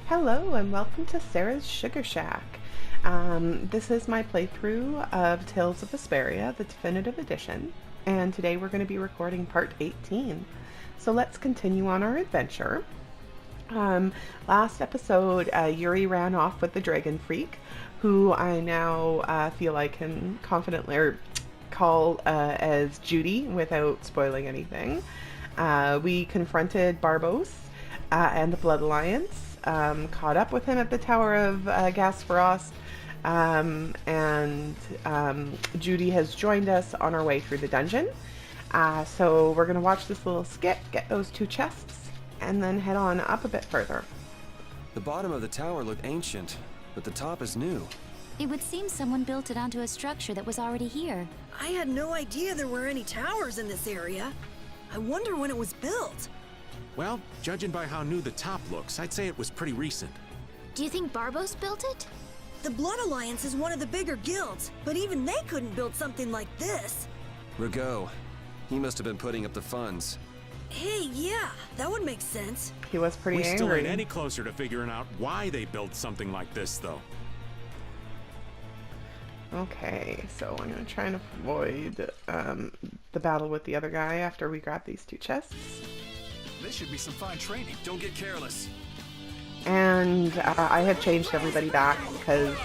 Hello and welcome to Sarah's Sugar Shack. This is my playthrough of Tales of Vesperia, the definitive edition, and today we're going to be recording part 18. So let's continue on our adventure. Last episode, Yuri ran off with the Dragon Freak, who I now feel I can confidently call as Judy without spoiling anything. We confronted Barbos and the Blood Alliance. Caught up with him at the Tower of Gasperos, and Judy has joined us on our way through the dungeon. So we're going to watch this little skit, get those 2 chests, and then head on up a bit further. The bottom of the tower looked ancient, but the top is new. It would seem someone built it onto a structure that was already here. I had no idea there were any towers in this area. I wonder when it was built. Well, judging by how new the top looks, I'd say it was pretty recent. Do you think Barbos built it? The Blood Alliance is one of the bigger guilds, but even they couldn't build something like this. Rigaud. He must have been putting up the funds. Hey, yeah, that would make sense. He was pretty We angry. still ain't any closer to figuring out why they built something like this, though. Okay, so I'm going to try and avoid the battle with the other guy after we grab these 2 chests. This should be some fine training. Don't get careless. And I have changed everybody back because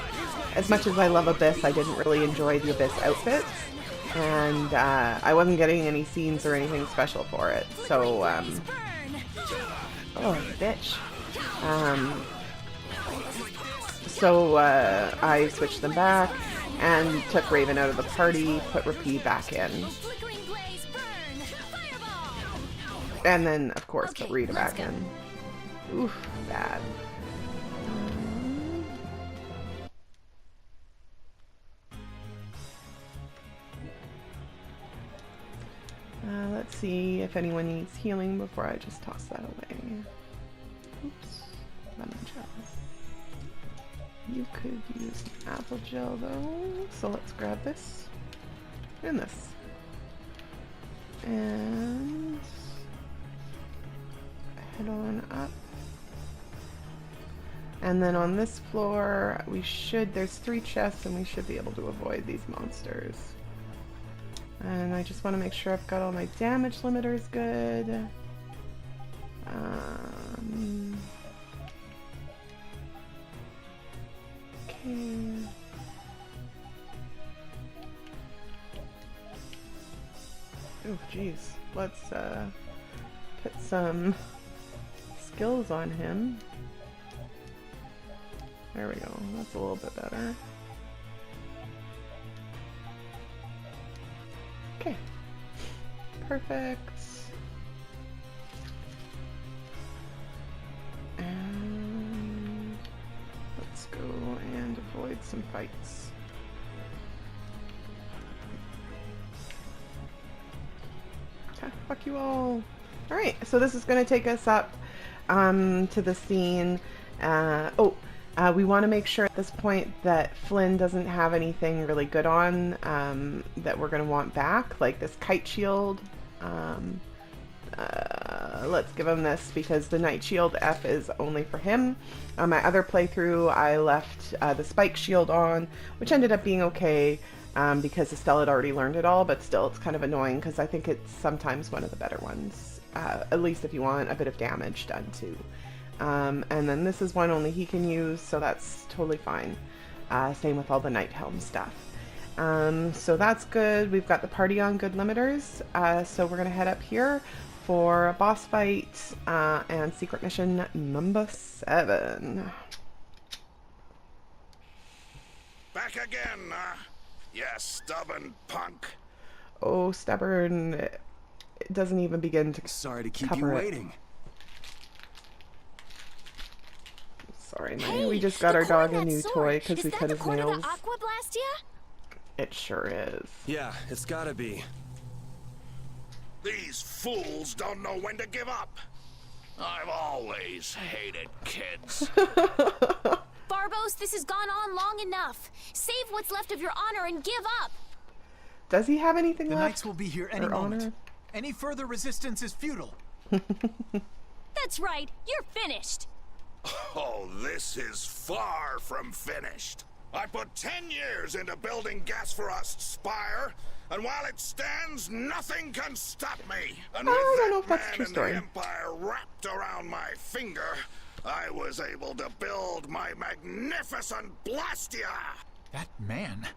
as much as I love Abyss, I didn't really enjoy the Abyss outfits. And I wasn't getting any scenes or anything special for it. So, oh, bitch. So I switched them back and took Raven out of the party, put Rapide back in. And then, of course, put Rita back in. Oof, bad. Let's see if anyone needs healing before I just toss that away. Oops, lemon gel. You could use apple gel though, so let's grab this and this. And head on up. And then on this floor, there's 3 chests and we should be able to avoid these monsters. And I just want to make sure I've got all my damage limiters good. Okay. Oh, jeez. Let's put some skills on him. There we go. That's a little bit better. Okay. Perfect. And let's go and avoid some fights. Fuck you all. Alright, so this is going to take us up to the scene. We want to make sure at this point that Flynn doesn't have anything really good on that we're going to want back, like this kite shield. Let's give him this because the Night Shield F is only for him. On my other playthrough, I left the Spike Shield on, which ended up being okay. Because Estelle had already learned it all, but still it's kind of annoying because I think it's sometimes one of the better ones, at least if you want a bit of damage done too. And then this is one only he can use, so that's totally fine. Same with all the Night Helm stuff. So that's good. We've got the party on good limiters, so we're going to head up here for a boss fight and secret mission number 7. Back again, you stubborn punk. Oh, stubborn. It doesn't even begin to Sorry to keep cover you it. waiting. Sorry, man. Hey, We just got the our core dog of a that new sword. toy because Is we that cut the his core to nails. the Aqua Blastia? It sure is. Yeah, it's gotta be. These fools don't know when to give up. I've always hated kids. Barbos, this has gone on long enough. Save what's left of your honor and give up. Does he have anything The left? knights will be here any Or moment. honor? Any further resistance is futile. That's right, you're finished. Oh, this is far from finished. I put 10 years into building Gasforust's spire, and while it stands, nothing can stop me. And with I don't know if that that's a man true and story. the Empire wrapped around my finger, I was able to build my magnificent Blastia. That man.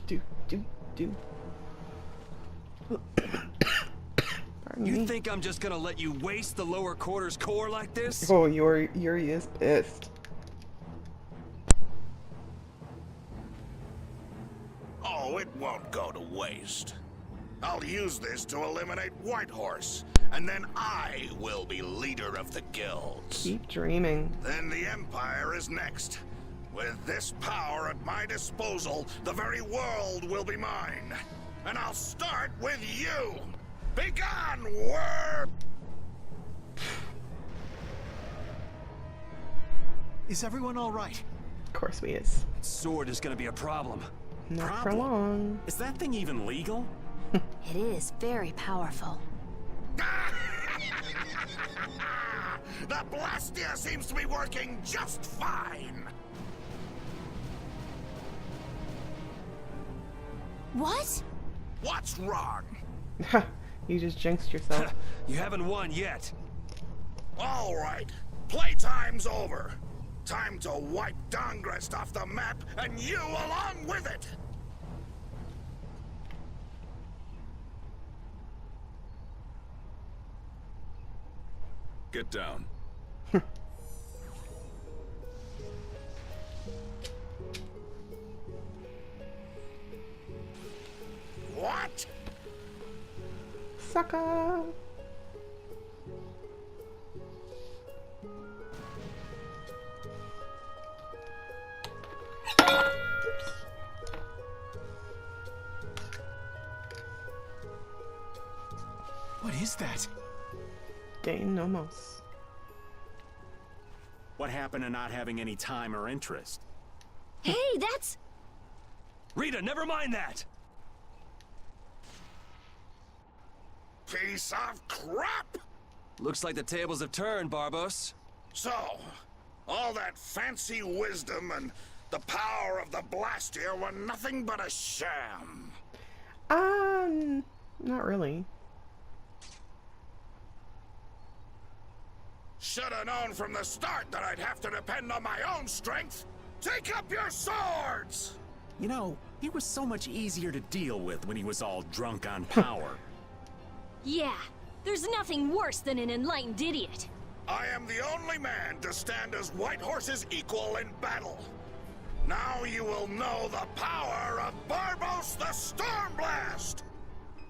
Do. Pardon You me. think I'm just gonna let you waste the lower quarters core like this? Oh, Yuri is pissed. Oh, it won't go to waste. I'll use this to eliminate Whitehorse, and then I will be leader of the guilds. Keep dreaming. Then the Empire is next. With this power at my disposal, the very world will be mine. And I'll start with you. Begone, worm! Is everyone all right? Of course we is. That sword is gonna be a problem. Not for long. Is that thing even legal? It is very powerful. The Blastia seems to be working just fine. What? What's wrong? You just jinxed yourself. You haven't won yet. All right, playtime's over. Time to wipe Dahngrest off the map, and you along with it. Get down. What? Sucker! What is that? Gain no most. What happened to not having any time or interest? Hey, that's... Rita, never mind that! Piece of crap! Looks like the tables have turned, Barbos. So, all that fancy wisdom and the power of the Blastia were nothing but a sham. Not really. Should have known from the start that I'd have to depend on my own strength. Take up your swords! You know, he was so much easier to deal with when he was all drunk on power. Yeah, there's nothing worse than an enlightened idiot. I am the only man to stand as Whitehorse's equal in battle. Now you will know the power of Barbos the Stormblast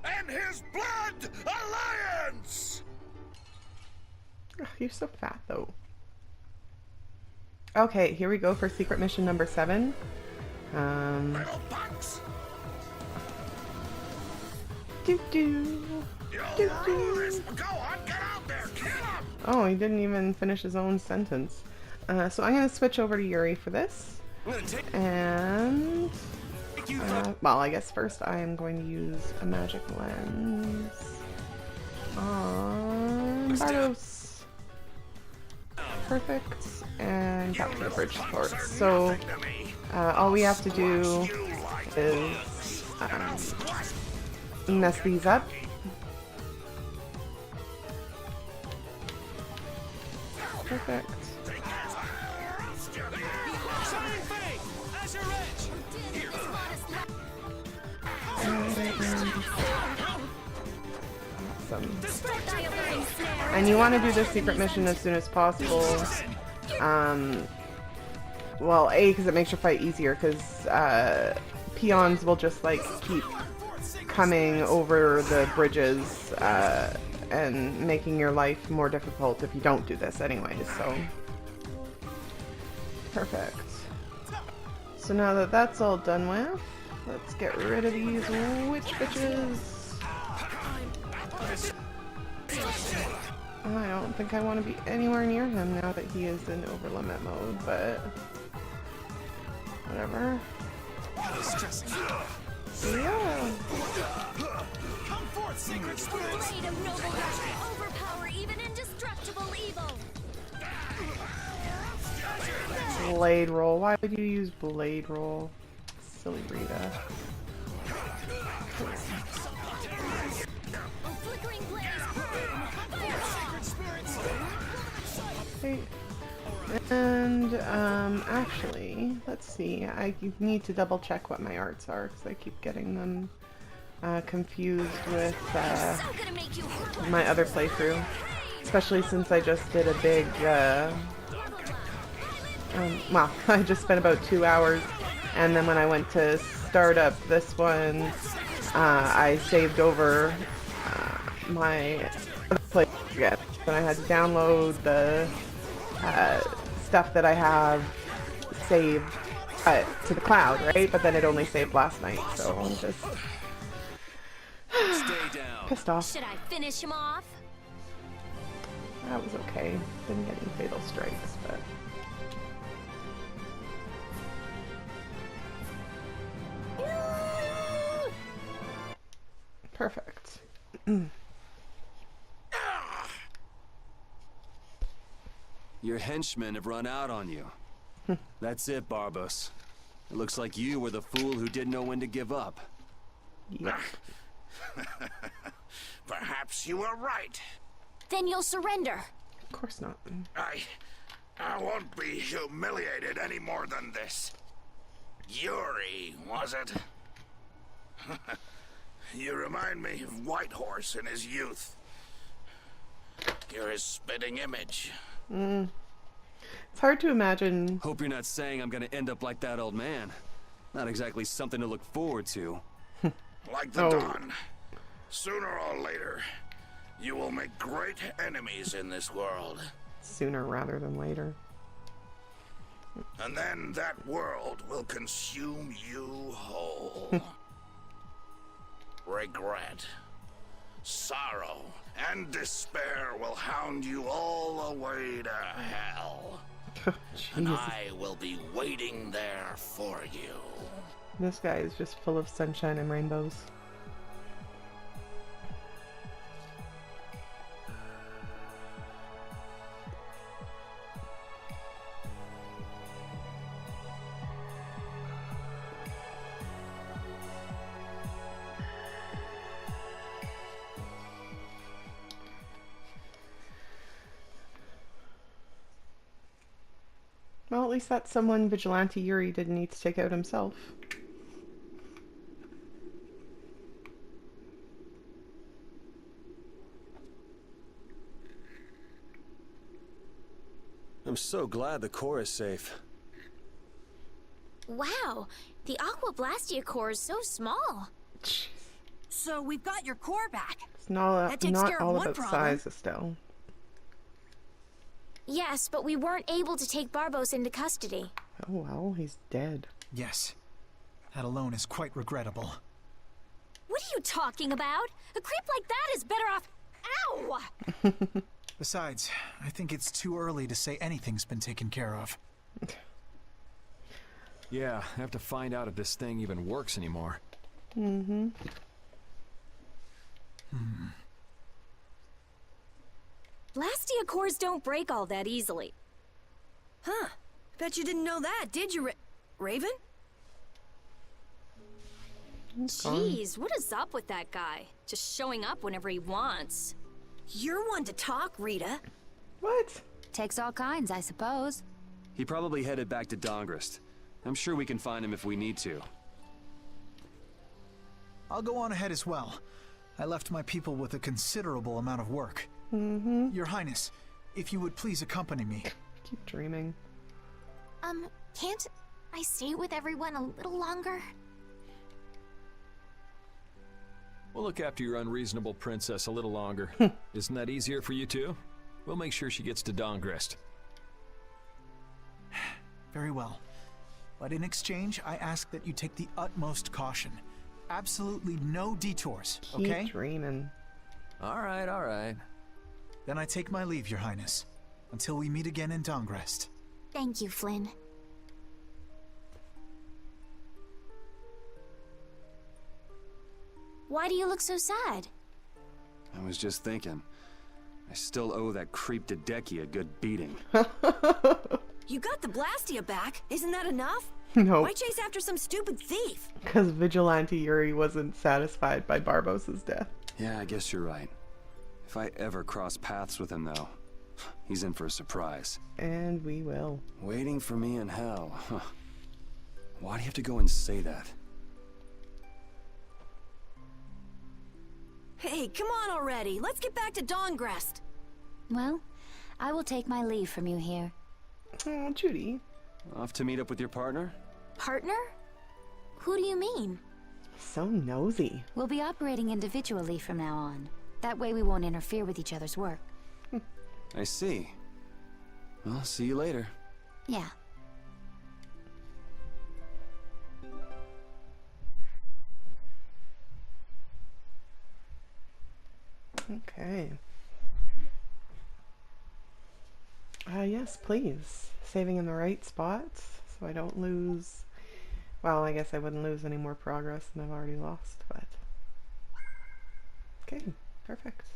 and his Blood Alliance! Ugh, you're so fat, though. Okay, here we go for secret mission number 7. Little punks! Doo-doo. You'll rule this! Go on, get out there! Kill him! Oh, he didn't even finish his own sentence. So I'm going to switch over to Yuri for this. I'm gonna take And... you. well, I guess first I am going to use a magic lens on Barbos. Perfect. And back to the bridge torch. So all we have to do is mess these up. Perfect. Awesome. And you want to do this secret mission as soon as possible. Well, A, because it makes your fight easier, because peons will just like keep coming over the bridges and making your life more difficult if you don't do this anyways, so. Perfect. So now that that's all done with, let's get rid of these witch bitches. I don't think I want to be anywhere near him now that he is in overlimit mode, but whatever. Yeah. Blade of noble wrath, overpower even indestructible evil. Blade roll. Why would you use blade roll? Silly Rita. Flickering blaze, Okay. And actually, let's see. I need to double check what my arts are because I keep getting them confused with so gonna make you hurt. my other playthrough, especially since I just did a big. Well, I just spent about 2 hours, and then when I went to start up this one, I saved over my other playthrough again. Then I had to download the stuff that I have saved to the cloud, right? But then it only saved last night, so I'm just Stay down. pissed off. Should I finish him off? That was okay. Didn't get any fatal strikes, but perfect. Your henchmen have run out on you. That's it, Barbos. It looks like you were the fool who didn't know when to give up. Yep. Perhaps you were right. Then you'll surrender. Of course not. I won't be humiliated any more than this. Yuri, was it? You remind me of Whitehorse in his youth. You're his spitting image. It's hard to imagine. Hope you're not saying I'm gonna end up like that old man. Not exactly something to look forward to. Like the Oh. dawn. Sooner or later, you will make great enemies in this world. Sooner rather than later. And then that world will consume you whole. Regret, sorrow, and despair will hound you all the way to hell. And Jesus. I will be waiting there for you. This guy is just full of sunshine and rainbows. Well, at least that's someone Vigilante Yuri didn't need to take out himself. I'm so glad the core is safe. Wow, the Aqua Blastia core is so small. Jeez. So we've got your core back. It's not, That takes not care of all one about problem. size, Estelle. Yes, but we weren't able to take Barbos into custody. Oh well, he's dead. Yes. That alone is quite regrettable. What are you talking about? A creep like that is better off. Ow! Besides, I think it's too early to say anything's been taken care of. Yeah, I have to find out if this thing even works anymore. Blastia cores don't break all that easily. Huh. Bet you didn't know that, did you, Raven? Jeez, what is up with that guy? Just showing up whenever he wants. You're one to talk, Rita. What? Takes all kinds, I suppose. He probably headed back to Dahngrest. I'm sure we can find him if we need to. I'll go on ahead as well. I left my people with a considerable amount of work. Your Highness, if you would please accompany me. Keep dreaming. Can't I stay with everyone a little longer? We'll look after your unreasonable princess a little longer. Isn't that easier for you too? We'll make sure she gets to Dahngrest. Very well. But in exchange, I ask that you take the utmost caution. Absolutely no detours, okay? Keep dreaming. All right. Then I take my leave, Your Highness. Until we meet again in Dahngrest. Thank you, Flynn. Why do you look so sad? I was just thinking. I still owe that creep Hideki a good beating. You got the Blastia back. Isn't that enough? No. Why chase after some stupid thief? Because Vigilante Yuri wasn't satisfied by Barbos' death. Yeah, I guess you're right. If I ever cross paths with him, though, he's in for a surprise. And we will. Waiting for me in hell. Huh. Why do you have to go and say that? Hey, come on already. Let's get back to Dahngrest. Well, I will take my leave from you here. Oh, Judy. Off to meet up with your partner? Partner? Who do you mean? So nosy. We'll be operating individually from now on. That way we won't interfere with each other's work. I see. Well, see you later. Yeah. Okay. Yes, please. Saving in the right spots so I don't lose... Well, I guess I wouldn't lose any more progress than I've already lost, but... Okay, perfect.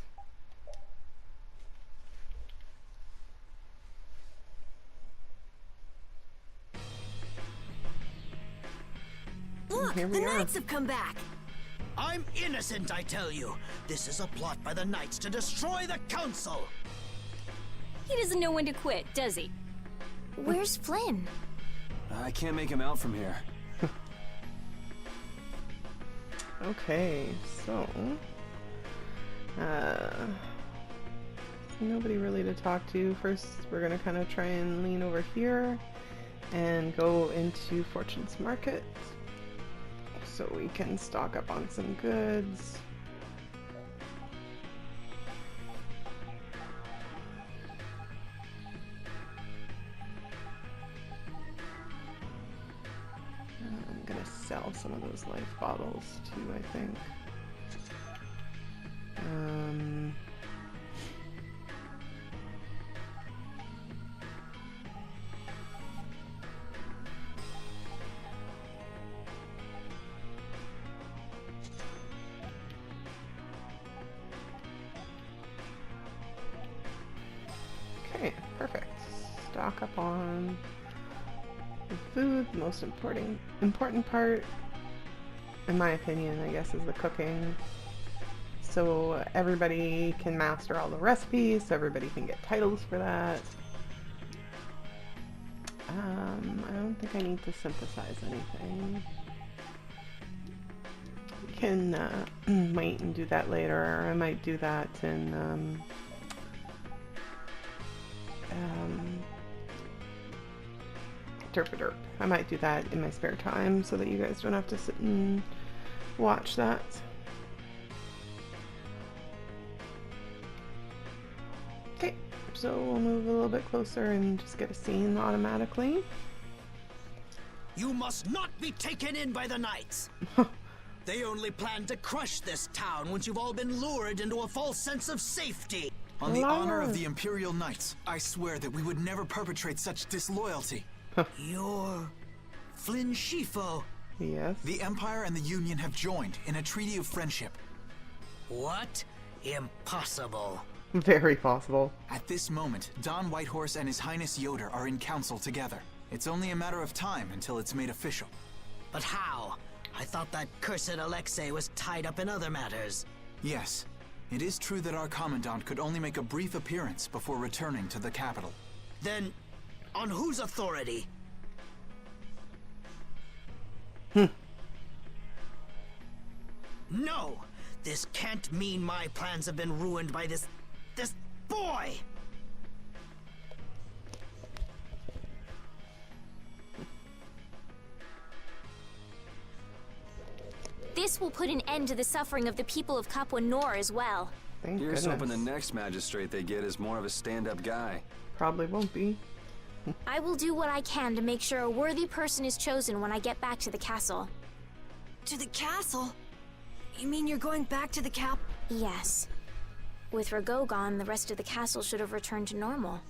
Look, Here the we are. Knights have come back. I'm innocent, I tell you. This is a plot by the Knights to destroy the Council. He doesn't know when to quit, does he? Where's Flynn? I can't make him out from here. Okay, so... nobody really to talk to. First, we're gonna kind of try and lean over here and go into Fortune's Market so we can stock up on some goods. I'm gonna sell some of those life bottles too, I think. Okay, perfect. Stock up on the food. The most important part, in my opinion, I guess, is the cooking. So everybody can master all the recipes, so everybody can get titles for that. I don't think I need to synthesize anything. We can wait and do that later, or I might do that in Derp-a-derp. I might do that in my spare time so that you guys don't have to sit and watch that. Okay, so we'll move a little bit closer and just get a scene automatically. You must not be taken in by the Knights. They only plan to crush this town once you've all been lured into a false sense of safety. On the honor of the Imperial Knights, I swear that we would never perpetrate such disloyalty. You're Flynn Schifo. Yes. The Empire and the Union have joined in a treaty of friendship. What? Impossible. Very possible. At this moment, Don Whitehorse and His Highness Yoder are in council together. It's only a matter of time until it's made official. But how? I thought that cursed Alexei was tied up in other matters. Yes, it is true that our Commandant could only make a brief appearance before returning to the capital. Then, on whose authority? No! This can't mean my plans have been ruined by this boy! This will put an end to the suffering of the people of Capua Nor as well. Thank Here's goodness. hoping the next magistrate they get is more of a stand-up guy. Probably won't be. I will do what I can to make sure a worthy person is chosen when I get back to the castle. To the castle? You mean you're going back to the cap? Yes. With Rago gone, the rest of the castle should have returned to normal.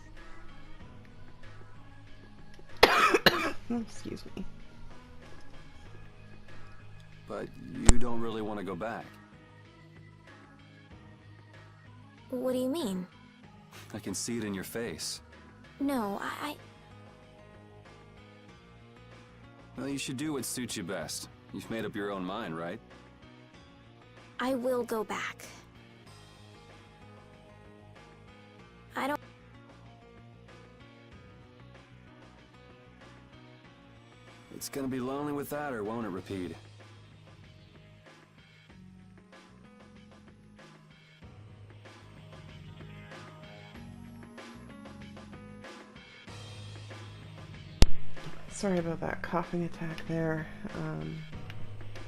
Excuse me. But you don't really want to go back. What do you mean? I can see it in your face. No, Well, you should do what suits you best. You've made up your own mind, right? I will go back. I don't... It's gonna be lonely without her, won't it, Repeat? Sorry about that coughing attack there.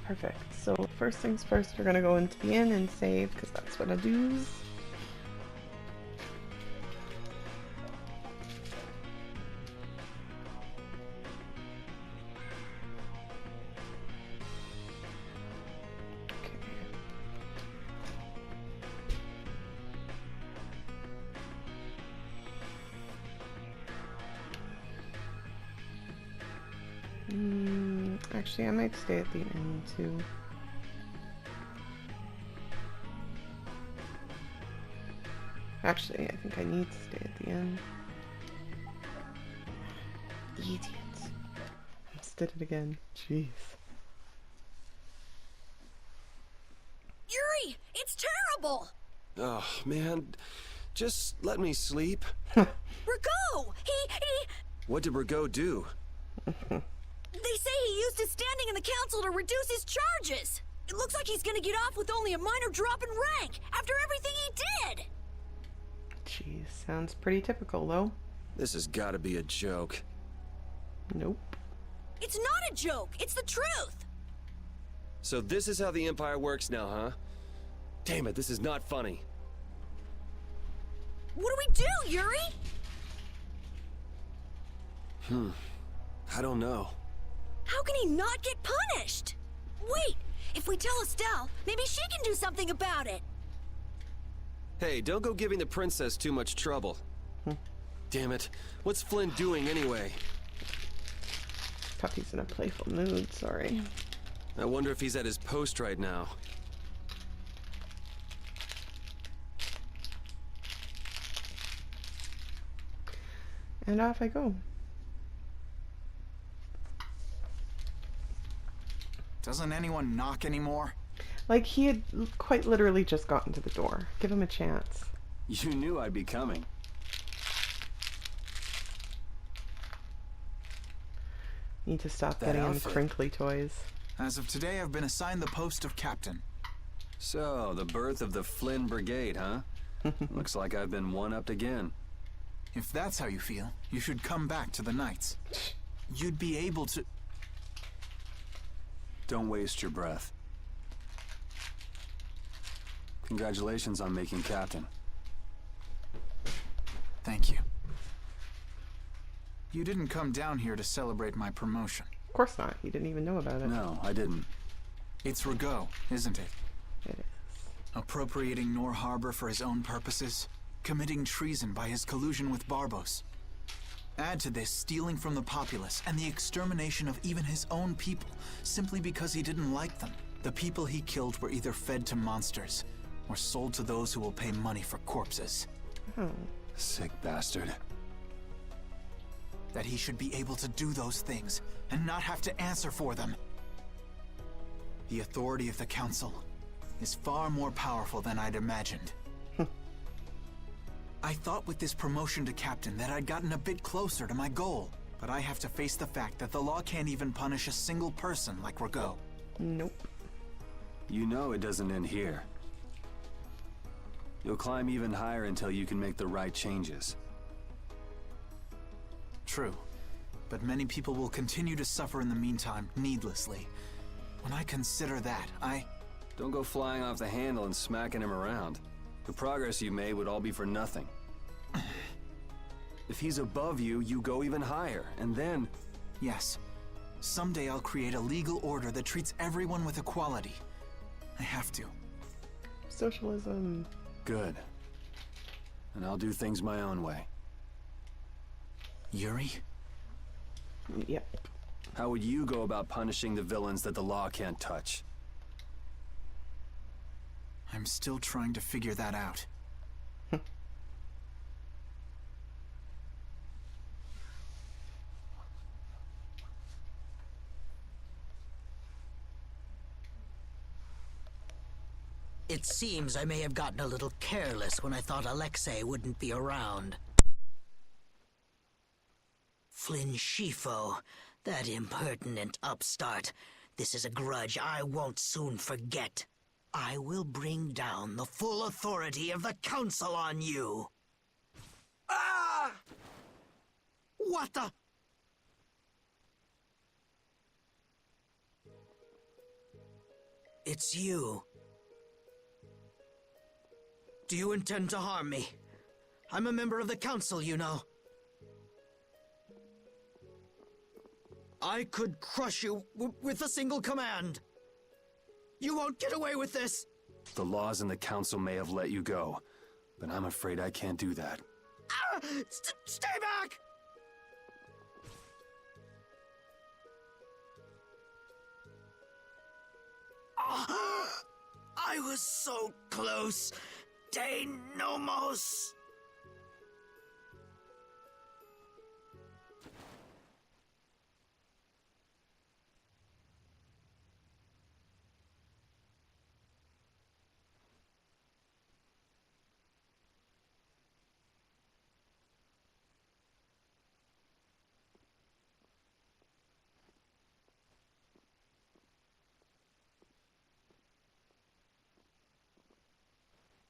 Perfect. So first things first, we're gonna go into the inn and save, because that's what I do. Actually, I might stay at the inn too. Actually, I think I need to stay at the inn. Idiot. Almost did it again. Jeez. Yuri, it's terrible! Oh, man. Just let me sleep. Rigo! He... What did Rigo do? They say he used his standing in the council to reduce his charges! It looks like he's gonna get off with only a minor drop in rank, after everything he did! Jeez, sounds pretty typical though. This has gotta be a joke. Nope. It's not a joke, it's the truth! So this is how the Empire works now, huh? Damn it, this is not funny. What do we do, Yuri? I don't know. How can he not get punished? Wait, if we tell Estelle, maybe she can do something about it. Hey, don't go giving the princess too much trouble. Damn it. What's Flynn doing anyway? Puppy's in a playful mood, sorry. I wonder if he's at his post right now. And off I go. Doesn't anyone knock anymore? Like, he had quite literally just gotten to the door. Give him a chance. You knew I'd be coming. Need to stop That getting him outfit. crinkly toys. As of today, I've been assigned the post of captain. So, the birth of the Flynn Brigade, huh? Looks like I've been one-upped again. If that's how you feel, you should come back to the Knights. You'd be able to... Don't waste your breath. Congratulations on making captain. Thank you. You didn't come down here to celebrate my promotion. Of course not. He didn't even know about it. No, I didn't. It's Rigo, isn't it? It is. Appropriating Nor Harbor for his own purposes, committing treason by his collusion with Barbos. Add to this stealing from the populace and the extermination of even his own people, simply because he didn't like them. The people he killed were either fed to monsters, or sold to those who will pay money for corpses. Oh. Sick bastard. That he should be able to do those things, and not have to answer for them. The authority of the Council is far more powerful than I'd imagined. I thought with this promotion to captain that I'd gotten a bit closer to my goal, but I have to face the fact that the law can't even punish a single person like Rigo. Nope. You know it doesn't end here. You'll climb even higher until you can make the right changes. True, but many people will continue to suffer in the meantime, needlessly. When I consider that, Don't go flying off the handle and smacking him around. The progress you made would all be for nothing. If he's above you, you go even higher, and then... Yes. Someday I'll create a legal order that treats everyone with equality. I have to. Socialism. Good. And I'll do things my own way. Yuri? Yep. How would you go about punishing the villains that the law can't touch? I'm still trying to figure that out. It seems I may have gotten a little careless when I thought Alexei wouldn't be around. Flynn Schifo, that impertinent upstart. This is a grudge I won't soon forget. I will bring down the full authority of the Council on you. Ah! What the? It's you. Do you intend to harm me? I'm a member of the Council, you know. I could crush you with a single command. You won't get away with this. The laws and the council may have let you go, but I'm afraid I can't do that. Ah! Stay back! Ah! I was so close. De Nomos.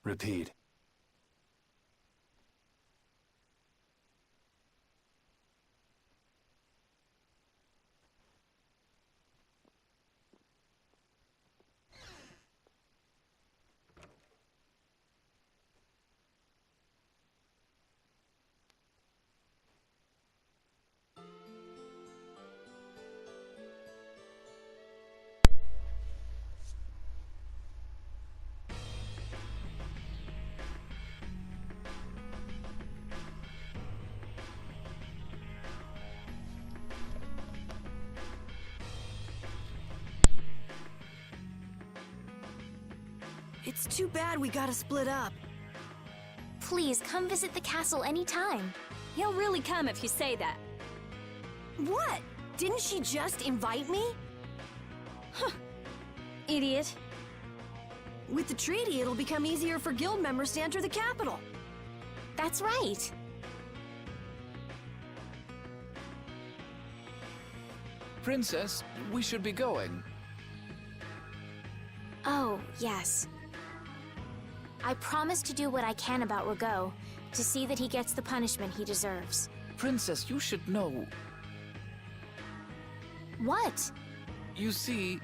Repeat. It's too bad we gotta split up. Please come visit the castle anytime. He'll really come if you say that. What? Didn't she just invite me? Idiot. With the treaty, it'll become easier for guild members to enter the capital. That's right. Princess, we should be going. Oh, yes. I promise to do what I can about Rago, to see that he gets the punishment he deserves. Princess, you should know. What? You see...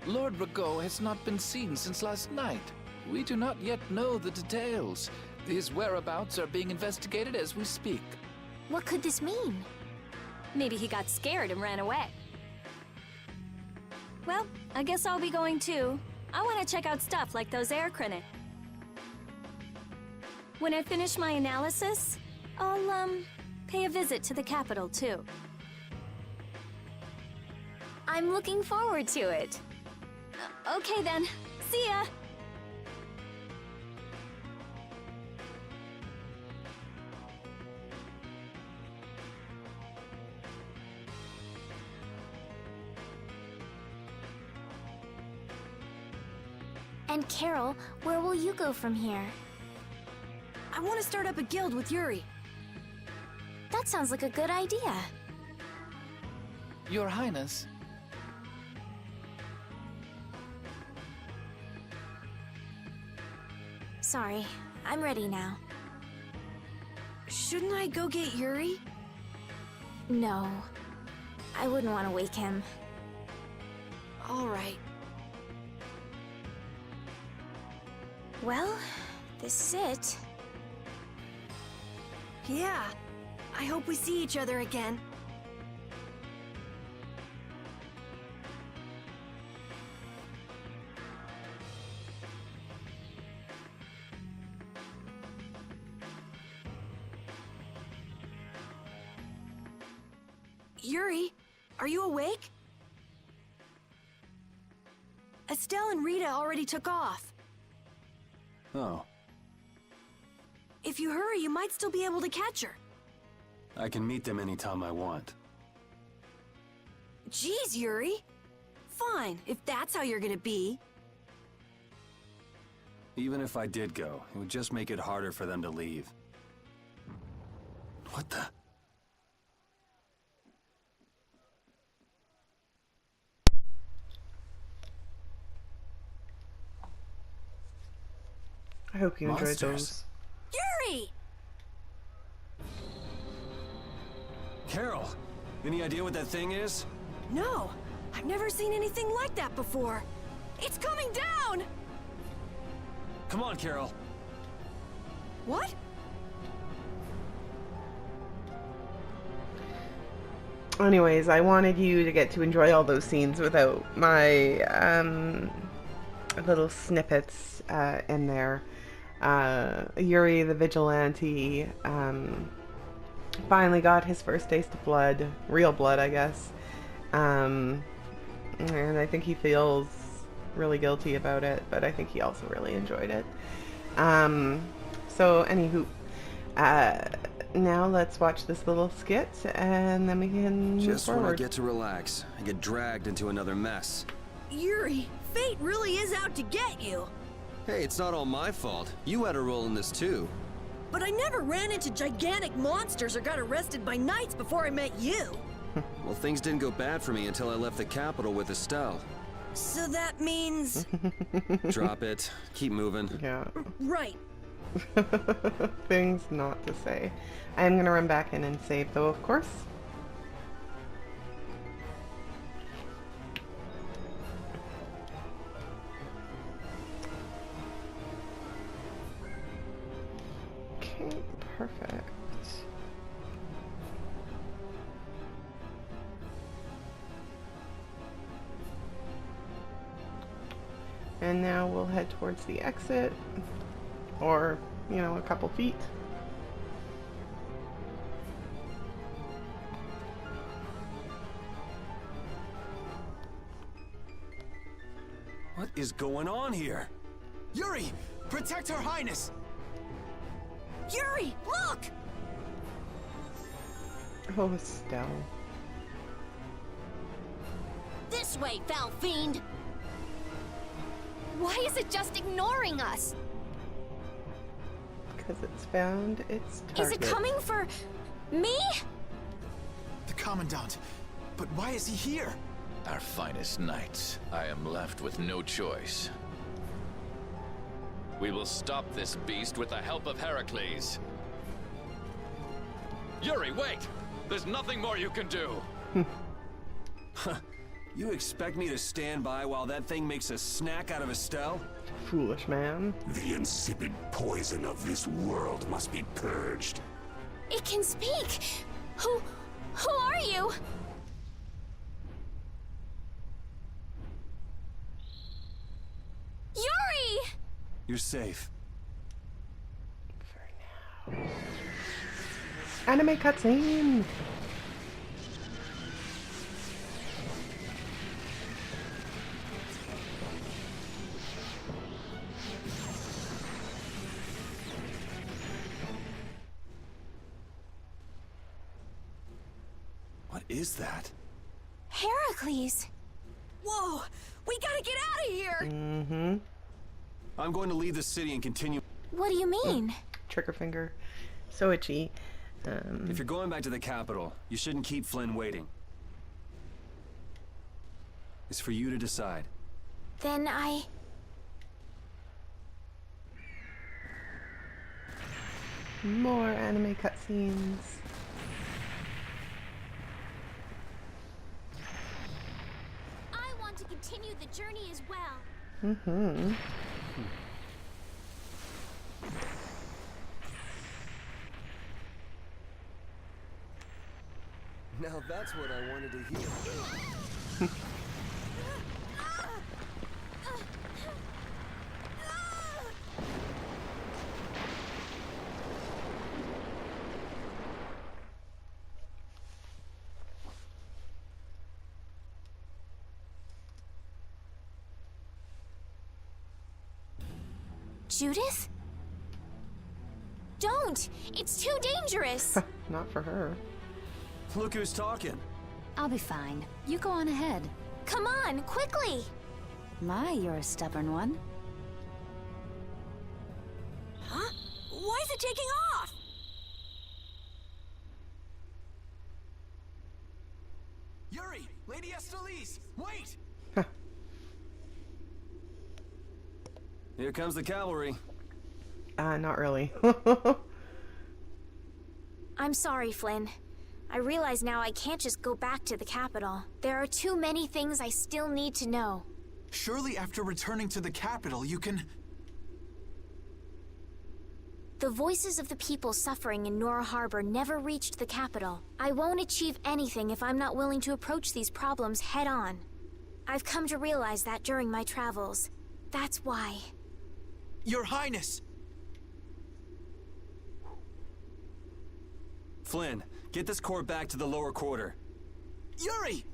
Lord Rago has not been seen since last night. We do not yet know the details. His whereabouts are being investigated as we speak. What could this mean? Maybe he got scared and ran away. Well, I guess I'll be going too. I want to check out stuff like those air crennet. When I finish my analysis, I'll, pay a visit to the capital too. I'm looking forward to it. Okay then. See ya! And Karol, where will you go from here? I want to start up a guild with Yuri. That sounds like a good idea. Your Highness. Sorry, I'm ready now. Shouldn't I go get Yuri? No, I wouldn't want to wake him. All right. Well, this is it. Yeah. I hope we see each other again. Yuri, are you awake? Estelle and Rita already took off. Oh. If you hurry, you might still be able to catch her. I can meet them anytime I want. Jeez, Yuri. Fine, if that's how you're gonna be. Even if I did go, it would just make it harder for them to leave. What the? I hope you enjoyed Monsters. those. Yuri! Karol, any idea what that thing is? No, I've never seen anything like that before. It's coming down! Come on, Karol. What? Anyways, I wanted you to get to enjoy all those scenes without my little snippets in there. Yuri the vigilante finally got his first taste of blood, real blood, I guess. And I think he feels really guilty about it, but I think he also really enjoyed it. So anywho, now let's watch this little skit, and then we can Just move when I forward. get to relax, I get dragged into another mess. Yuri, fate really is out to get you. Hey, it's not all my fault. You had a role in this too. But I never ran into gigantic monsters or got arrested by knights before I met you. Well, things didn't go bad for me until I left the capital with Estelle. So that means... Drop it. Keep moving. Yeah. Right. Things not to say. I'm gonna run back in and save, though, of course. Okay, perfect. And now we'll head towards the exit, or, you know, a couple feet. What is going on here? Yuri! Protect Her Highness! Yuri, look! Oh, Estelle. This way, foul fiend! Why is it just ignoring us? Because it's found its target. Is it coming for me? The Commandant. But why is he here? Our finest knights. I am left with no choice. We will stop this beast with the help of Heracles. Yuri, wait! There's nothing more you can do! You expect me to stand by while that thing makes a snack out of Estelle? Foolish man. The insipid poison of this world must be purged. It can speak! Who are you? Yuri! You're safe. For now. Anime cutscene! What is that? Heracles! Whoa! We gotta get out of here! Mm-hmm. I'm going to leave the city and continue. What do you mean? Trigger finger. So itchy. If you're going back to the capital, you shouldn't keep Flynn waiting. It's for you to decide. Then More anime cutscenes. I want to continue the journey as well. Mm-hmm. Now that's what I wanted to hear. Judith? Don't! It's too dangerous! Not for her. Look who's talking. I'll be fine. You go on ahead. Come on, quickly! My, you're a stubborn one. Huh? Why is it taking off? Yuri! Lady Estelize! Wait! Here comes the cavalry. Not really. I'm sorry, Flynn. I realize now I can't just go back to the capital. There are too many things I still need to know. Surely after returning to the capital, you can... The voices of the people suffering in Nora Harbor never reached the capital. I won't achieve anything if I'm not willing to approach these problems head-on. I've come to realize that during my travels. That's why. Your Highness! Flynn, get this core back to the lower quarter. Yuri!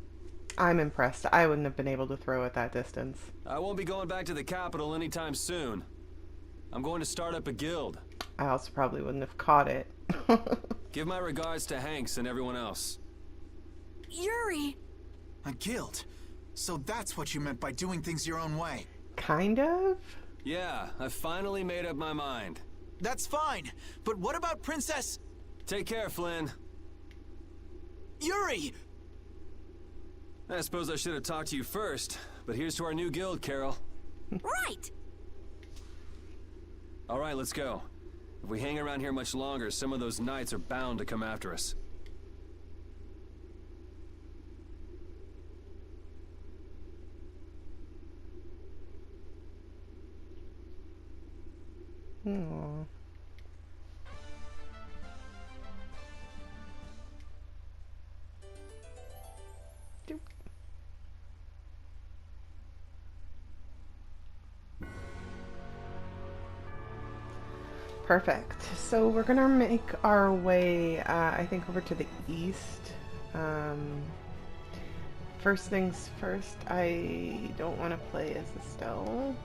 I'm impressed. I wouldn't have been able to throw at that distance. I won't be going back to the capital anytime soon. I'm going to start up a guild. I also probably wouldn't have caught it. Give my regards to Hanks and everyone else. Yuri! A guild? So that's what you meant by doing things your own way. Kind of? Yeah, I finally made up my mind. That's fine, but what about Princess... Take care, Flynn. Yuri! I suppose I should have talked to you first, but here's to our new guild, Karol. Right! Alright, let's go. If we hang around here much longer, some of those knights are bound to come after us. Aww. Perfect. So we're gonna make our way, I think, over to the east. First things first, I don't want to play as Estelle.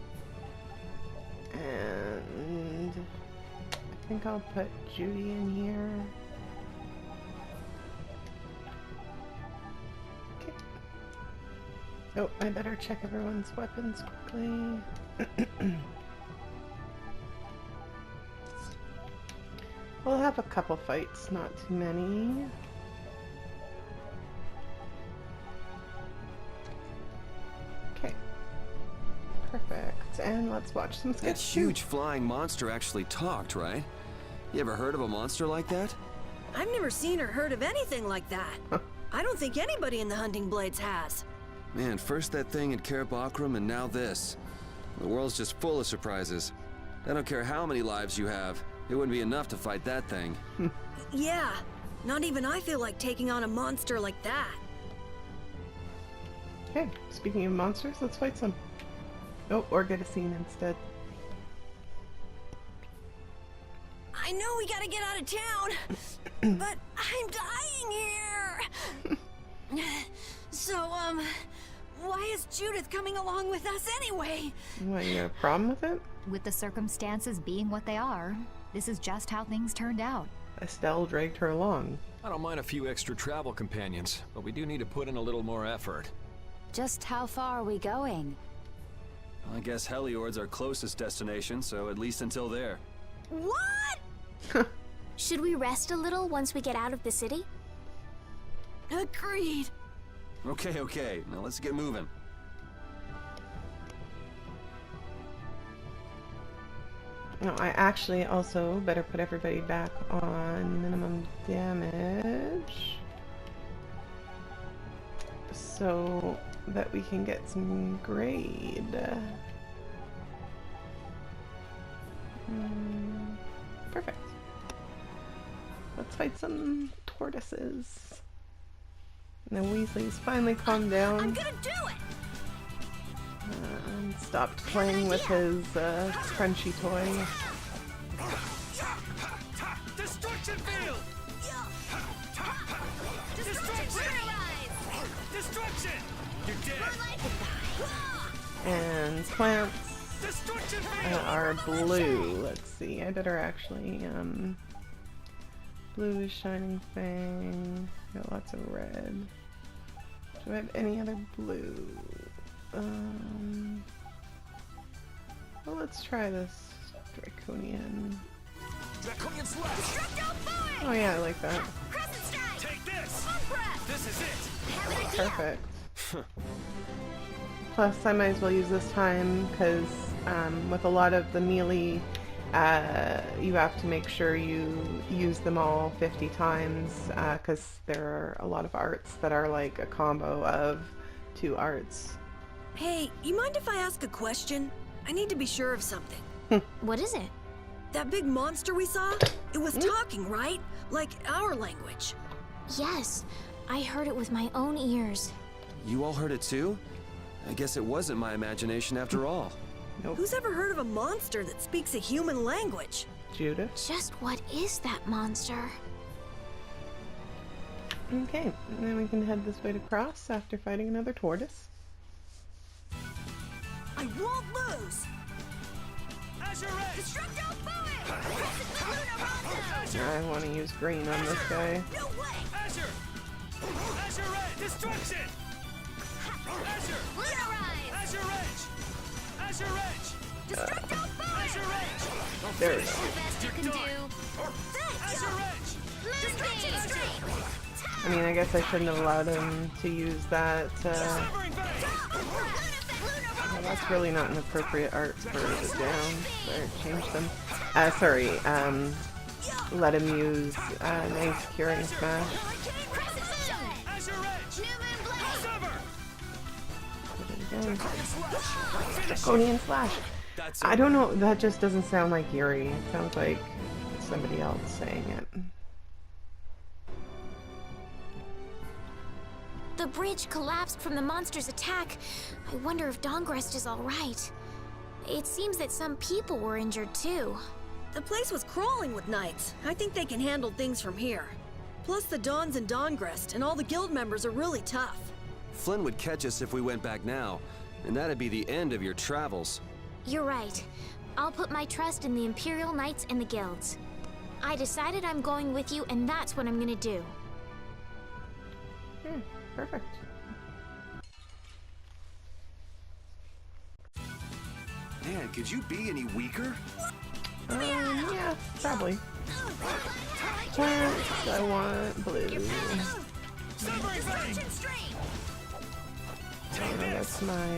And I think I'll put Judy in here. Okay. Oh, I better check everyone's weapons quickly. We'll have a couple fights, not too many. Okay. Perfect. And let's watch some skits. That huge flying monster actually talked, right? You ever heard of a monster like that? I've never seen or heard of anything like that. I don't think anybody in the Hunting Blades has. Man, first that thing in Cair Bakram and now this. The world's just full of surprises. I don't care how many lives you have. It wouldn't be enough to fight that thing. Yeah, not even I feel like taking on a monster like that. Okay, speaking of monsters, let's fight some. Oh, or get a scene instead. I know we gotta get out of town, but I'm dying here. So, why is Judith coming along with us anyway? What, you got a problem with it? With the circumstances being what they are, this is just how things turned out. Estelle dragged her along. I don't mind a few extra travel companions, but we do need to put in a little more effort. Just how far are we going? I guess Heliord's our closest destination, so at least until there. What? Should we rest a little once we get out of the city? Agreed. Okay. Now let's get moving. No, I actually also better put everybody back on minimum damage so that we can get some grade. Perfect. Let's fight some tortoises. And then Weasley's finally calmed down. I'm gonna do it! And stopped playing with his crunchy toy. Destruction field! Destruction! You're dead! And plants. are blue. Let's see. I better actually. Blue is Shining Fang. Got lots of red. Do I have any other blue? Well, let's try this Draconian. Oh yeah, I like that. Take this! This is it! Perfect. Plus, I might as well use this time because with a lot of the melee, you have to make sure you use them all 50 times because there are a lot of arts that are like a combo of 2 arts. Hey, you mind if I ask a question? I need to be sure of something. What is it? That big monster we saw? It was talking, right? Like our language. Yes, I heard it with my own ears. You all heard it too? I guess it wasn't my imagination after all. Nope. Who's ever heard of a monster that speaks a human language? Judith. Just what is that monster? Okay, and then we can head this way to cross after fighting another tortoise. I won't lose! I want to use green on this guy. No way! Azure Red! Destruction! Azure Edge! Azure Edge! Azure Edge! There we go. Best you can do. Azure Edge! I mean, I guess I shouldn't have allowed him to use that. Well, that's really not an appropriate art for the down. Or change them. Let him use nice curing smash. Draconian slash. I don't know. That just doesn't sound like Yuri. It sounds like somebody else saying it. The bridge collapsed from the monster's attack. I wonder if Dahngrest is all right. It seems that some people were injured too. The place was crawling with knights. I think they can handle things from here. Plus the Dons and Dahngrest and all the guild members are really tough. Flynn would catch us if we went back now, and that'd be the end of your travels. You're right. I'll put my trust in the Imperial Knights and the guilds. I decided I'm going with you, and that's what I'm gonna do. Perfect. Man, could you be any weaker? Yeah, probably. I want blue. Oh, that's my,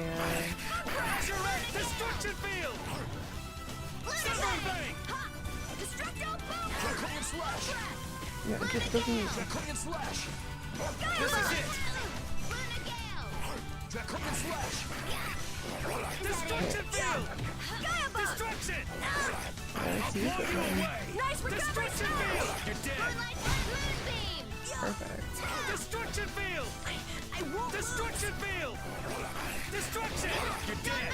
Destruction Field! yeah, it just doesn't... This is it! Draconian Slash! Destruction Field! Destruction! Let's use it then. Nice recovery! Destruction Field! You're dead! Perfect. Destruction Field! I won't Destruction Field! Destruction! You're dead!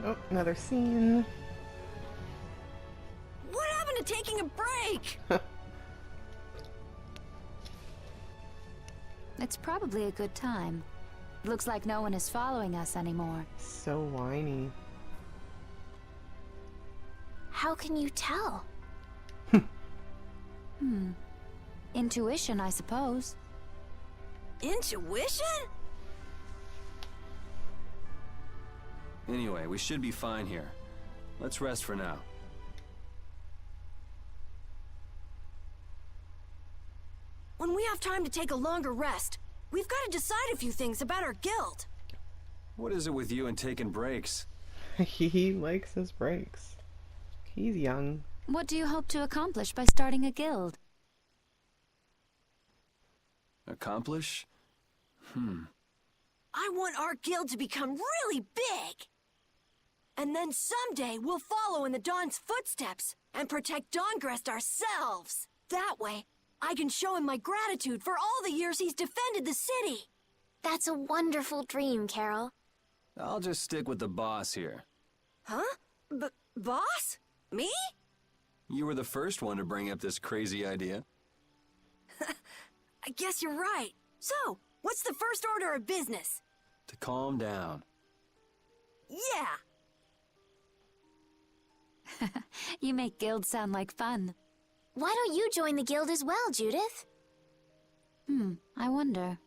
Oh, another scene. What happened to taking a break? It's probably a good time. Looks like no one is following us anymore. So whiny. How can you tell? Intuition, I suppose. Intuition? Anyway, we should be fine here. Let's rest for now. When we have time to take a longer rest, we've got to decide a few things about our guild. What is it with you and taking breaks? He likes his breaks. He's young. What do you hope to accomplish by starting a guild? Accomplish? I want our guild to become really big. And then someday we'll follow in the Dawn's footsteps and protect Dahngrest ourselves. That way, I can show him my gratitude for all the years he's defended the city. That's a wonderful dream, Karol. I'll just stick with the boss here. Huh? Boss? Me? You were the first one to bring up this crazy idea. I guess you're right. So, what's the first order of business? To calm down. Yeah! You make guilds sound like fun. Why don't you join the guild as well, Judith? I wonder.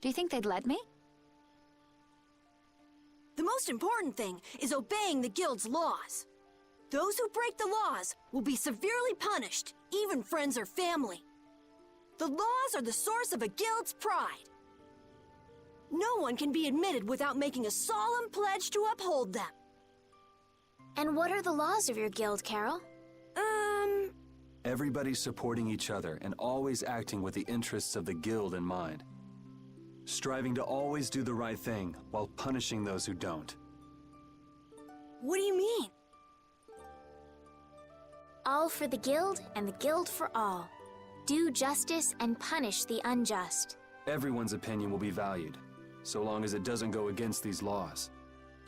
Do you think they'd let me? The most important thing is obeying the guild's laws. Those who break the laws will be severely punished, even friends or family. The laws are the source of a guild's pride. No one can be admitted without making a solemn pledge to uphold them. And what are the laws of your guild, Karol? Everybody supporting each other and always acting with the interests of the guild in mind. Striving to always do the right thing while punishing those who don't. What do you mean? All for the guild and the guild for all. Do justice and punish the unjust. Everyone's opinion will be valued, so long as it doesn't go against these laws.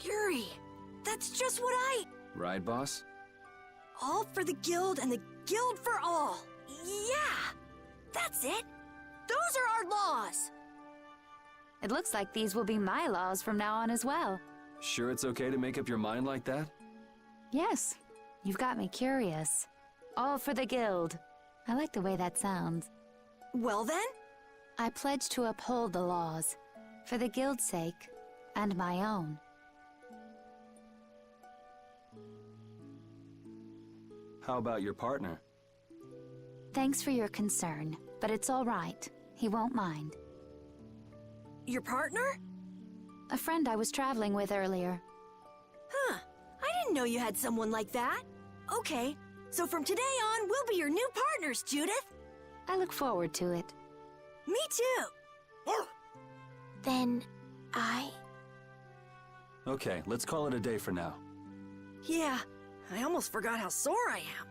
Yuri, that's just what Right, boss? All for the guild and the guild for all. Yeah! That's it! Those are our laws! It looks like these will be my laws from now on as well. Sure it's okay to make up your mind like that? Yes, you've got me curious. All for the guild. I like the way that sounds. Well then? I pledge to uphold the laws, for the guild's sake, and my own. How about your partner? Thanks for your concern, but it's all right. He won't mind. Your partner? A friend I was traveling with earlier. Huh. I didn't know you had someone like that. Okay, so from today on, we'll be your new partners, Judith. I look forward to it. Me too. Then, Okay, let's call it a day for now. Yeah, I almost forgot how sore I am.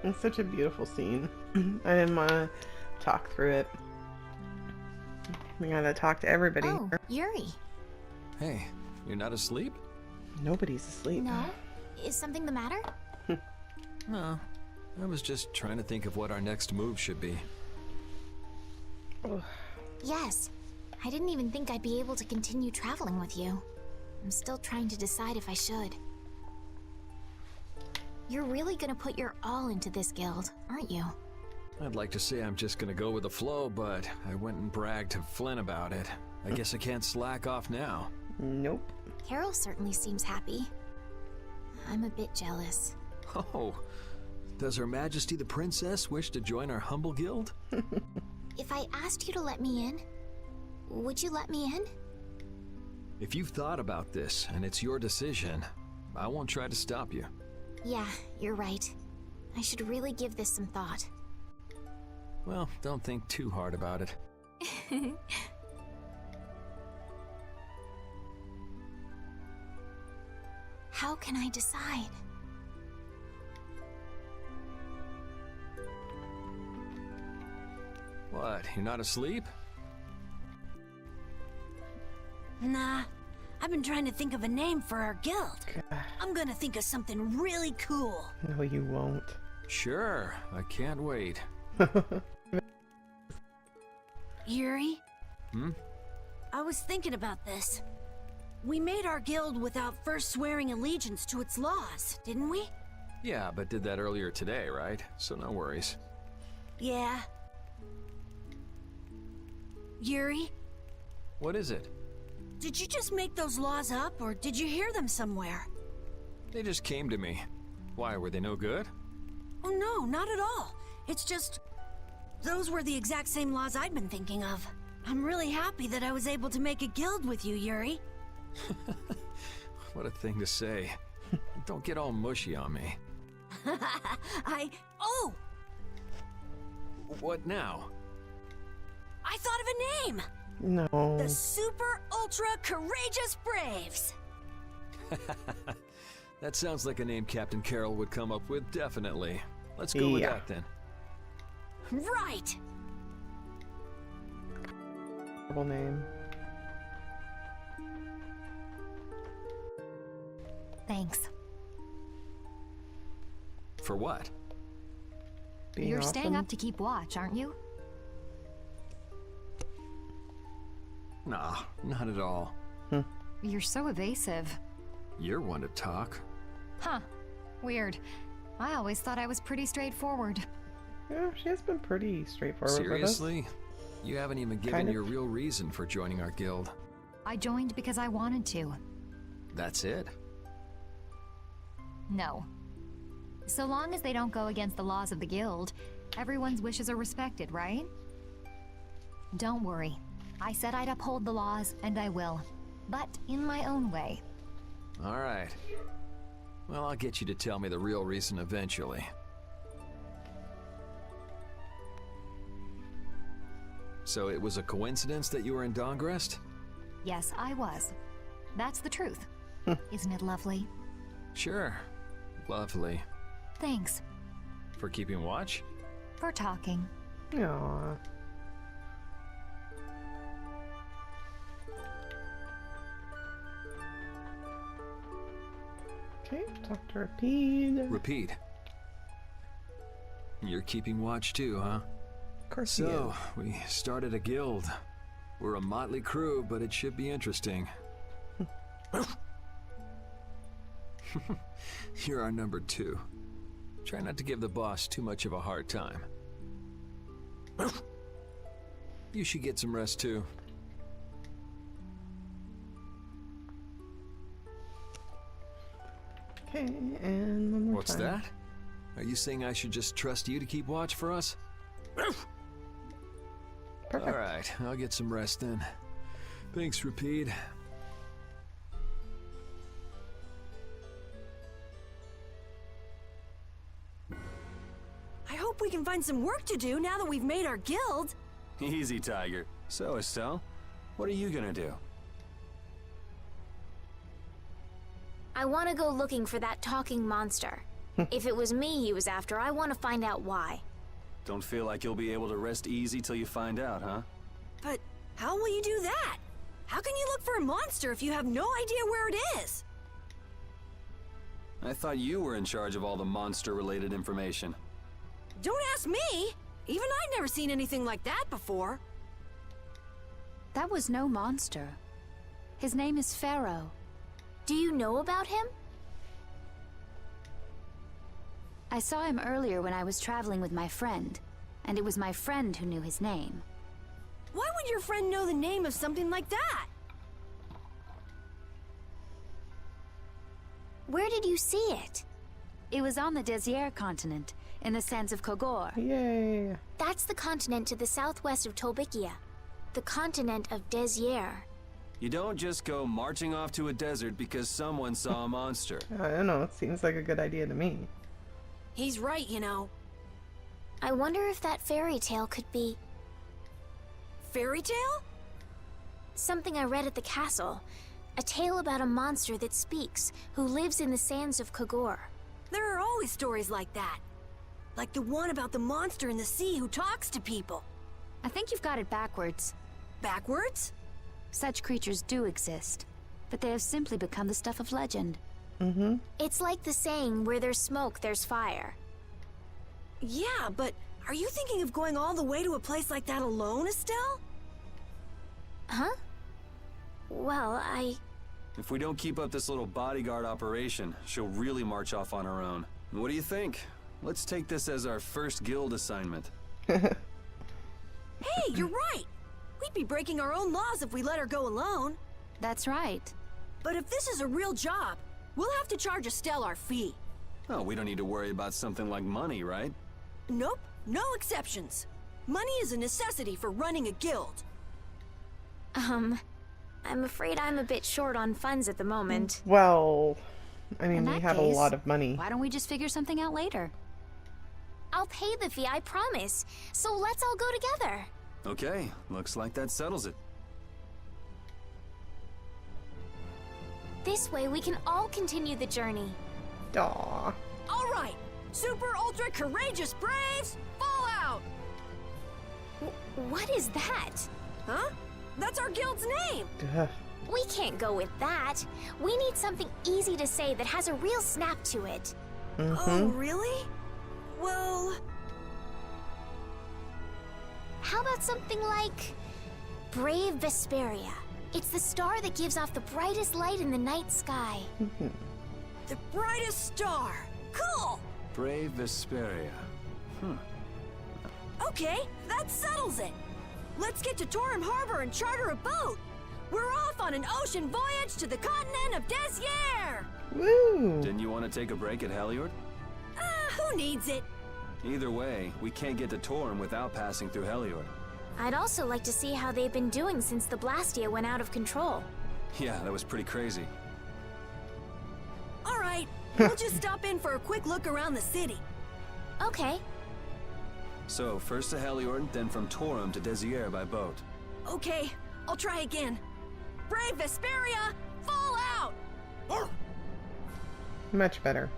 It's such a beautiful scene. I didn't want to talk through it. We gotta talk to everybody. Oh, Yuri. Hey, you're not asleep? Nobody's asleep. No? Is something the matter? No. I was just trying to think of what our next move should be. Yes. I didn't even think I'd be able to continue traveling with you. I'm still trying to decide if I should. You're really gonna put your all into this guild, aren't you? I'd like to say I'm just gonna go with the flow, but I went and bragged to Flynn about it. I guess I can't slack off now. Nope. Karol certainly seems happy. I'm a bit jealous. Oh, does Her Majesty the Princess wish to join our humble guild? If I asked you to let me in, would you let me in? If you've thought about this and it's your decision, I won't try to stop you. Yeah, you're right. I should really give this some thought. Well, don't think too hard about it. How can I decide? What, you're not asleep? Nah, I've been trying to think of a name for our guild. I'm gonna think of something really cool. No, you won't. Sure, I can't wait. Yuri? Hmm? I was thinking about this. We made our guild without first swearing allegiance to its laws, didn't we? Yeah, but did that earlier today, right? So no worries. Yeah. Yuri? What is it? Did you just make those laws up, or did you hear them somewhere? They just came to me. Why, were they no good? Oh no, not at all. It's just... those were the exact same laws I'd been thinking of. I'm really happy that I was able to make a guild with you, Yuri. What a thing to say. Don't get all mushy on me. Oh! What now? I thought of a name! No. The Super Ultra Courageous Braves! That sounds like a name Captain Karol would come up with, definitely. Let's go with that then. Right! Horrible name. Thanks. For what? Being You're awesome. staying up to keep watch, aren't you? Nah, not at all. You're so evasive. You're one to talk. Huh. Weird. I always thought I was pretty straightforward. Yeah, she has been pretty straightforward with us. Seriously? You haven't even given Kind of. your real reason for joining our guild. I joined because I wanted to. That's it? No. So long as they don't go against the laws of the guild, everyone's wishes are respected, right? Don't worry. I said I'd uphold the laws, and I will. But in my own way. All right. Well, I'll get you to tell me the real reason eventually. So it was a coincidence that you were in Dahngrest? Yes, I was. That's the truth. Isn't it lovely? Sure. Lovely. Thanks. For keeping watch? For talking. Aww. Okay, Dr. Repeat. Repeat. You're keeping watch too, huh? Of course he So, is. we started a guild. We're a motley crew, but it should be interesting. You're our number 2. Try not to give the boss too much of a hard time. You should get some rest too. Okay, and one more What's time. that? Are you saying I should just trust you to keep watch for us? Perfect. All right, I'll get some rest then. Thanks, Repeat. I hope we can find some work to do now that we've made our guild. Easy, Tiger. So, Estelle, what are you gonna do? I want to go looking for that talking monster. If it was me he was after, I want to find out why. Don't feel like you'll be able to rest easy till you find out, huh? But how will you do that? How can you look for a monster if you have no idea where it is? I thought you were in charge of all the monster-related information. Don't ask me! Even I'd never seen anything like that before. That was no monster. His name is Pharaoh. Do you know about him? I saw him earlier when I was traveling with my friend, and it was my friend who knew his name. Why would your friend know the name of something like that? Where did you see it? It was on the Desier continent, in the sands of Kogor. Yay. That's the continent to the southwest of Tolbikia. The continent of Desier. You don't just go marching off to a desert because someone saw a monster. I don't know, it seems like a good idea to me. He's right, you know. I wonder if that fairy tale could be... Fairy tale? something I read at the castle. A tale about a monster that speaks, who lives in the sands of Kogor. There are always stories like that. Like the one about the monster in the sea who talks to people. I think you've got it backwards. Backwards? Such creatures do exist, but they have simply become the stuff of legend. Mm-hmm. It's like the saying, where there's smoke, there's fire. Yeah, but are you thinking of going all the way to a place like that alone, Estelle? Huh? Well, If we don't keep up this little bodyguard operation, she'll really march off on her own. What do you think? Let's take this as our first guild assignment. Hey, you're right! We'd be breaking our own laws if we let her go alone. That's right. But if this is a real job, we'll have to charge Estelle our fee. Oh, we don't need to worry about something like money, right? Nope, no exceptions. Money is a necessity for running a guild. I'm afraid I'm a bit short on funds at the moment. Well, I mean, In we that have a case, lot of money. Why don't we just figure something out later? I'll pay the fee, I promise. So let's all go together. Okay, looks like that settles it. This way we can all continue the journey. Aww. All right, super ultra courageous braves, fall out! What is that? Huh? That's our guild's name! Duh. We can't go with that. We need something easy to say that has a real snap to it. Oh, really? Well... How about something like... Brave Vesperia? It's the star that gives off the brightest light in the night sky. The brightest star! Cool! Brave Vesperia. Okay, that settles it! Let's get to Torim Harbor and charter a boat! We're off on an ocean voyage to the continent of Desier! Woo! Didn't you want to take a break at Heliord? Who needs it? Either way, we can't get to Torim without passing through Heliord. I'd also like to see how they've been doing since the Blastia went out of control. Yeah, that was pretty crazy. Alright, we'll just stop in for a quick look around the city. Okay. So, first to Heliord, then from Torim to Desier by boat. Okay, I'll try again. Brave Vesperia, fall out! Much better.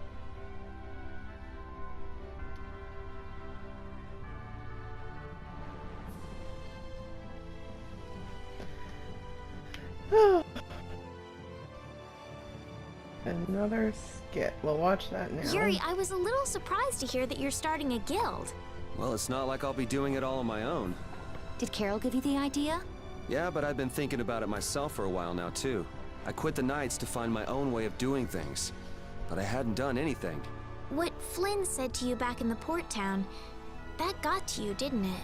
Another skit. We'll watch that now. Yuri, I was a little surprised to hear that you're starting a guild. Well, it's not like I'll be doing it all on my own. Did Karol give you the idea? Yeah, but I've been thinking about it myself for a while now, too. I quit the Knights to find my own way of doing things. But I hadn't done anything. What Flynn said to you back in the port town, that got to you, didn't it?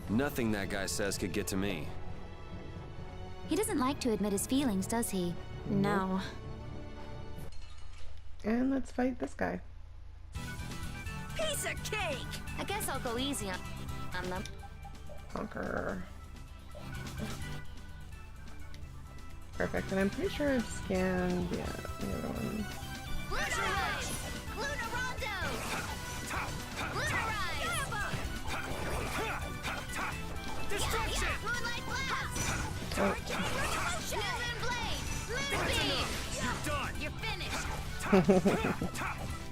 Nothing that guy says could get to me. He doesn't like to admit his feelings, does he? No. And let's fight this guy. Piece of cake! I guess I'll go easy on them. Conqueror. Perfect, and I'm pretty sure I've scanned, yeah, the other one. Lunarize! Lunarondo! Lunarize! Destruction! Moonlight blast! Oh. Moon blade! Moonbeam! You're done! You're finished!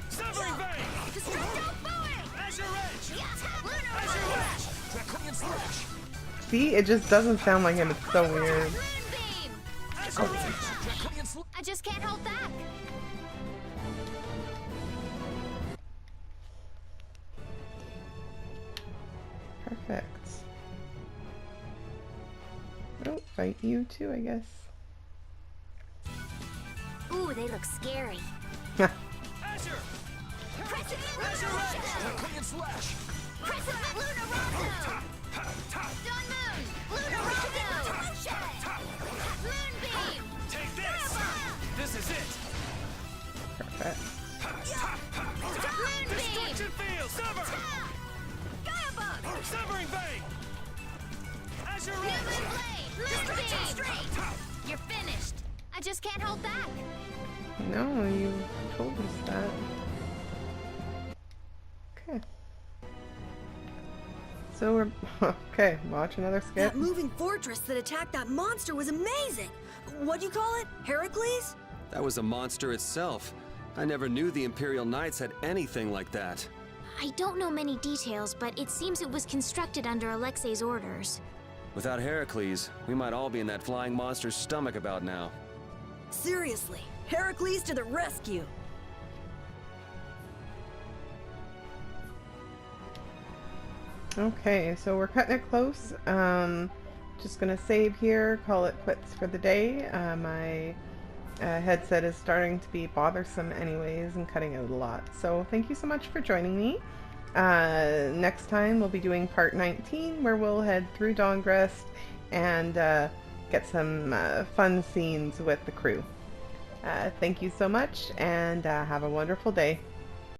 Severing vein! Destructo buoy! Azure edge! Lunar edge! Draconian slash! See, it just doesn't sound like him, it's so weird. Moonbeam! Azure edge! Draconian slash! I just can't hold back! Perfect. Oh, fight you too, I guess. Ooh, they look scary. Azure! Crescent Azure edge! Draconian slash! Crescent Lunarondo! Dawn Moon! Lunarondo! Moonbeam! Take this! This is it! Perfect. Moonbeam! Destruction field! Sever! Firebug! Severing vein! Azure New edge! Moon Blade! Moonbeam! You're finished. I just can't hold back. No, you told us that. Okay. So we're... okay, watch another skit. That moving fortress that attacked that monster was amazing! What'd you call it? Heracles? That was a monster itself. I never knew the Imperial Knights had anything like that. I don't know many details, but it seems it was constructed under Alexei's orders. Without Heracles, we might all be in that flying monster's stomach about now. Seriously, Heracles to the rescue! Okay, so we're cutting it close. Just gonna save here, call it quits for the day. My headset is starting to be bothersome anyways and cutting out a lot. So thank you so much for joining me. Next time we'll be doing part 19 where we'll head through Dahngrest and get some fun scenes with the crew. Thank you so much and have a wonderful day.